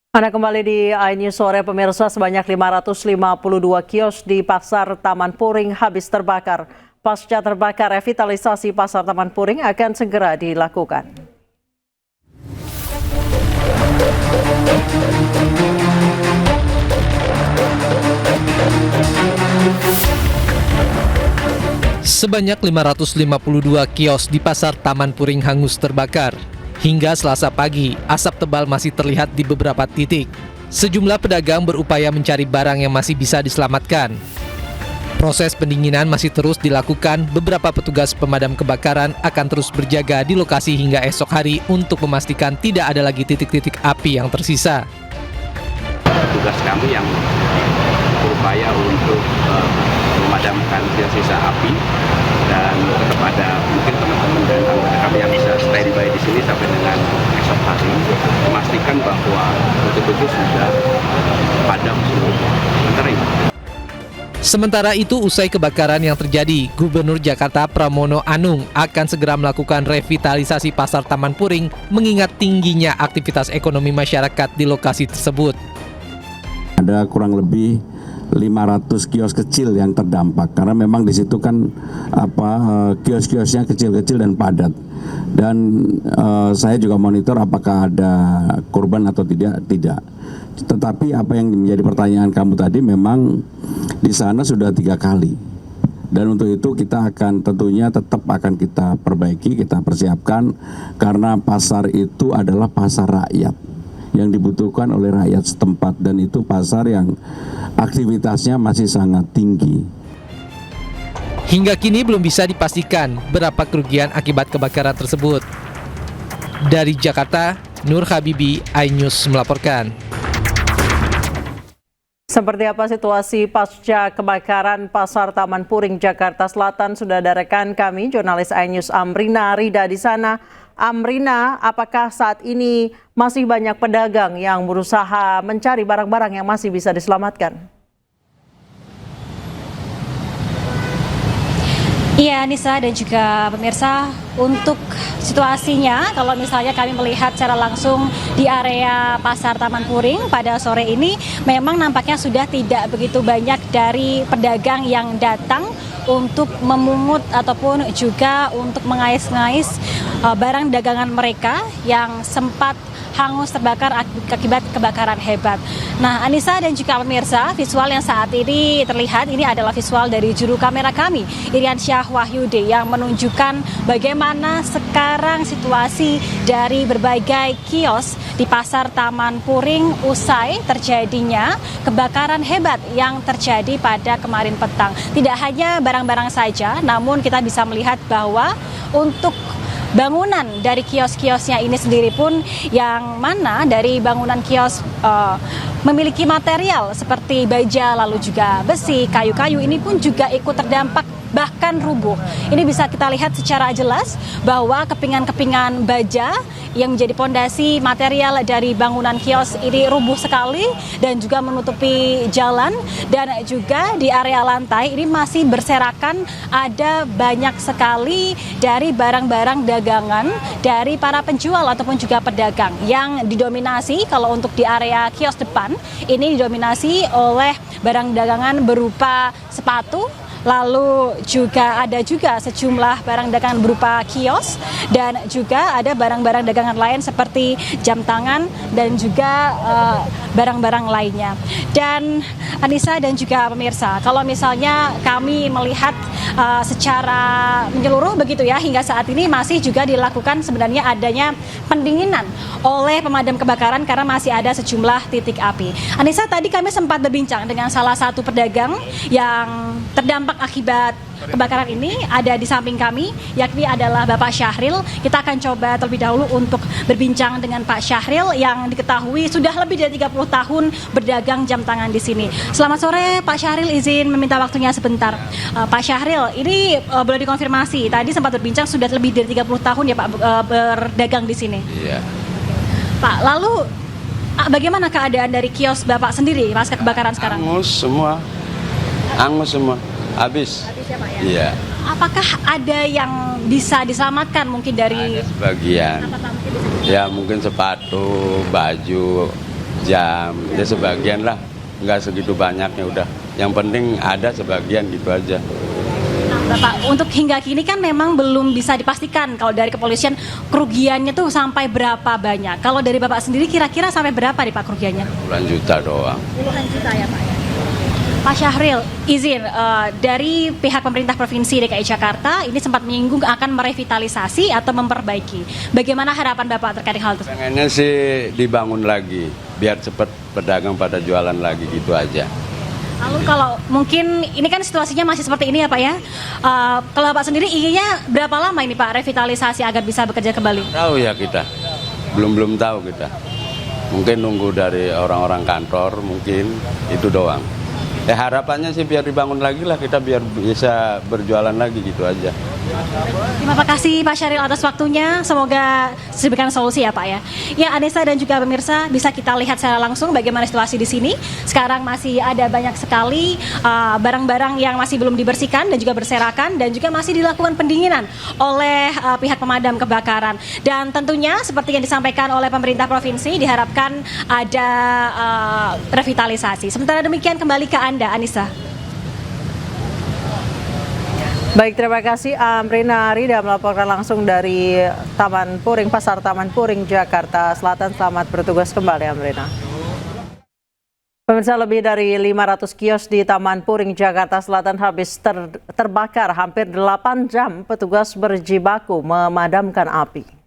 Anda kembali di iNews Sore, pemirsa. Sebanyak 552 kios di Pasar Taman Puring habis terbakar. Pasca terbakar, revitalisasi Pasar Taman Puring akan segera dilakukan. Sebanyak 552 kios di Pasar Taman Puring hangus terbakar. Hingga Selasa pagi, asap tebal masih terlihat di beberapa titik. Sejumlah pedagang berupaya mencari barang yang masih bisa diselamatkan. Proses pendinginan masih terus dilakukan. Beberapa petugas pemadam kebakaran akan terus berjaga di lokasi hingga esok hari untuk memastikan tidak ada lagi titik-titik api yang tersisa. Tugas kami yang berupaya untuk memadamkan sisa api, dan tetap ada mungkin teman-teman dan anggota kami yang bisa standby di sini sampai dengan esok hari, memastikan bahwa betul-betul sudah padam seluruh menteri. Sementara itu, usai kebakaran yang terjadi, Gubernur Jakarta Pramono Anung akan segera melakukan revitalisasi Pasar Taman Puring mengingat tingginya aktivitas ekonomi masyarakat di lokasi tersebut. Ada kurang lebih 500 kios kecil yang terdampak karena memang di situ kan kios-kiosnya kecil-kecil dan padat. Dan saya juga monitor apakah ada korban atau tidak. Tetapi apa yang menjadi pertanyaan kamu tadi, memang di sana sudah 3 kali. Dan untuk itu kita akan tentunya tetap akan kita perbaiki, kita persiapkan, karena pasar itu adalah pasar rakyat yang dibutuhkan oleh rakyat setempat, dan itu pasar yang aktivitasnya masih sangat tinggi. Hingga kini belum bisa dipastikan berapa kerugian akibat kebakaran tersebut. Dari Jakarta, Nur Habibi, iNews melaporkan. Seperti apa situasi pasca kebakaran Pasar Taman Puring, Jakarta Selatan? Sudah ada rekan kami, jurnalis iNews Amrina Rida di sana. Amrina, apakah saat ini masih banyak pedagang yang berusaha mencari barang-barang yang masih bisa diselamatkan? Iya, Nisa dan juga pemirsa, untuk situasinya kalau misalnya kami melihat secara langsung di area Pasar Taman Puring pada sore ini, memang nampaknya sudah tidak begitu banyak dari pedagang yang datang untuk memungut ataupun juga untuk mengais-ngais barang dagangan mereka yang sempat hangus terbakar akibat kebakaran hebat. Nah, Anissa dan juga pemirsa, visual yang saat ini terlihat ini adalah visual dari juru kamera kami, Iriansyah Wahyudi, yang menunjukkan bagaimana sekarang situasi dari berbagai kios di Pasar Taman Puring usai terjadinya kebakaran hebat yang terjadi pada kemarin petang. Tidak hanya barang-barang saja, namun kita bisa melihat bahwa untuk bangunan dari kios-kiosnya ini sendiri pun, yang mana dari bangunan kios memiliki material seperti baja, lalu juga besi, kayu-kayu, ini pun juga ikut terdampak, bahkan rubuh. Ini bisa kita lihat secara jelas bahwa kepingan-kepingan baja yang menjadi pondasi material dari bangunan kios ini rubuh sekali dan juga menutupi jalan, dan juga di area lantai ini masih berserakan ada banyak sekali dari barang-barang dagangan dari para penjual ataupun juga pedagang yang didominasi. Kalau untuk di area kios depan ini didominasi oleh barang dagangan berupa sepatu, lalu juga ada juga sejumlah barang dagangan berupa kios, dan juga ada barang-barang dagangan lain seperti jam tangan dan juga barang-barang lainnya. Dan Anissa dan juga pemirsa, kalau misalnya kami melihat secara menyeluruh begitu ya, hingga saat ini masih juga dilakukan sebenarnya adanya pendinginan oleh pemadam kebakaran karena masih ada sejumlah titik api. Anissa, tadi kami sempat berbincang dengan salah satu pedagang yang terdampak akibat kebakaran ini, ada di samping kami, yakni adalah Bapak Syahril. Kita akan coba terlebih dahulu untuk berbincang dengan Pak Syahril yang diketahui sudah lebih dari 30 tahun berdagang jam tangan di sini. Selamat sore Pak Syahril, izin meminta waktunya sebentar. Pak Syahril, ini boleh dikonfirmasi, tadi sempat berbincang sudah lebih dari 30 tahun ya Pak berdagang di sini. Iya. Pak, lalu bagaimana keadaan dari kios Bapak sendiri pasca kebakaran sekarang? Angus semua, habis. Habis ya Pak ya? Iya. Apakah ada yang bisa diselamatkan mungkin dari Ada sebagian. apa Pak mungkin bisa Ya mungkin sepatu, baju, jam. Ya sebagian lah, nggak segitu banyaknya udah. Yang penting ada sebagian gitu aja. Bapak, untuk hingga kini kan memang belum bisa dipastikan kalau dari kepolisian kerugiannya tuh sampai berapa banyak. Kalau dari Bapak sendiri kira-kira sampai berapa nih Pak kerugiannya? Puluhan juta doang. Puluhan juta ya Pak ya. Pak Syahril, izin dari pihak pemerintah Provinsi DKI Jakarta ini sempat menyinggung akan merevitalisasi atau memperbaiki. Bagaimana harapan Bapak terkait hal tersebut? Pengennya sih dibangun lagi, biar cepat pedagang pada jualan lagi gitu aja. Lalu kalau mungkin ini kan situasinya masih seperti ini ya Pak ya. Kalau Bapak sendiri inginnya berapa lama ini Pak revitalisasi agar bisa bekerja kembali? Tahu ya kita, belum tahu kita. Mungkin nunggu dari orang-orang kantor, mungkin itu doang. Harapannya sih biar dibangun lagi lah, kita biar bisa berjualan lagi gitu aja. Terima kasih Pak Syahril atas waktunya, semoga diberikan solusi ya Pak ya. Ya Anissa dan juga pemirsa bisa kita lihat secara langsung bagaimana situasi di sini. Sekarang masih ada banyak sekali barang-barang yang masih belum dibersihkan dan juga berserakan dan juga masih dilakukan pendinginan oleh pihak pemadam kebakaran. Dan tentunya seperti yang disampaikan oleh pemerintah provinsi diharapkan ada revitalisasi. Sementara demikian kembali ke Anda Anissa. Baik, terima kasih Amrina Rida melaporkan langsung dari Taman Puring, Pasar Taman Puring, Jakarta Selatan. Selamat bertugas kembali Amrina. Pemirsa, lebih dari 500 kios di Taman Puring, Jakarta Selatan habis terbakar hampir 8 jam. Petugas berjibaku memadamkan api.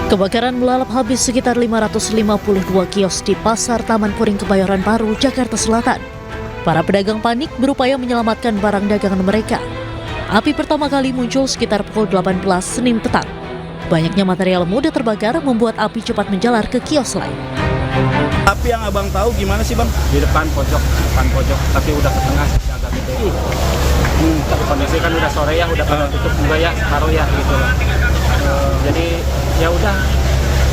Kebakaran melalap habis sekitar 552 kios di Pasar Taman Puring Kebayoran Baru, Jakarta Selatan. Para pedagang panik berupaya menyelamatkan barang dagangan mereka. Api pertama kali muncul sekitar pukul 18 Senin petang. Banyaknya material mudah terbakar membuat api cepat menjalar ke kios lain. Api yang abang tahu gimana sih bang? Di depan pojok, tapi udah ke tengah agak gede. Kondisi kan udah sore ya, udah pada tutup juga ya, taruh ya gitu loh. Jadi ya udah,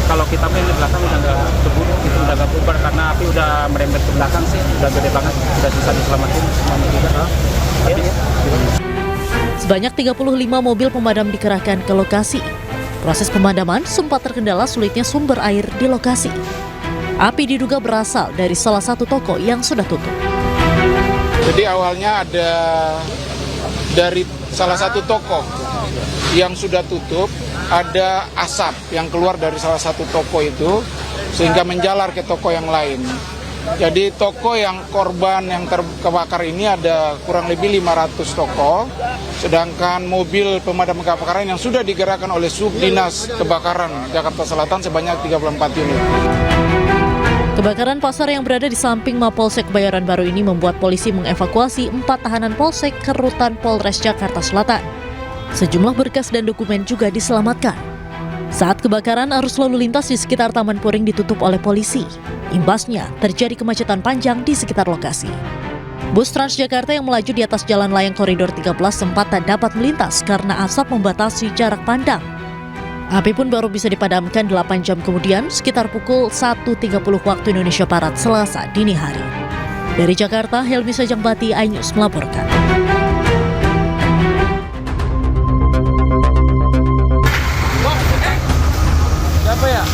kalau kita main di belakang udah nggak keburu, gitu, udah nggak bubar karena api udah merembet ke belakang sih, udah gede banget, udah bisa diselamatin semuanya juga. Sebanyak 35 mobil pemadam dikerahkan ke lokasi. Proses pemadaman sempat terkendala sulitnya sumber air di lokasi. Api diduga berasal dari salah satu toko yang sudah tutup. Jadi awalnya ada dari salah satu toko yang sudah tutup, ada asap yang keluar dari salah satu toko itu sehingga menjalar ke toko yang lain. Jadi toko yang korban yang terbakar ini ada kurang lebih 500 toko, sedangkan mobil pemadam kebakaran yang sudah digerakkan oleh Subdinas Kebakaran Jakarta Selatan sebanyak 34 unit. Kebakaran pasar yang berada di samping Mapolsek Kebayoran Baru ini membuat polisi mengevakuasi 4 tahanan Polsek ke rutan Polres Jakarta Selatan. Sejumlah berkas dan dokumen juga diselamatkan. Saat kebakaran, arus lalu lintas di sekitar Taman Puring ditutup oleh polisi. Imbasnya, terjadi kemacetan panjang di sekitar lokasi. Bus Transjakarta yang melaju di atas jalan layang koridor 13 sempat tak dapat melintas karena asap membatasi jarak pandang. Api pun baru bisa dipadamkan 8 jam kemudian, sekitar pukul 1.30 waktu Indonesia Barat, Selasa dini hari. Dari Jakarta, Helmi Sajangbati, iNews melaporkan. Siapa ya?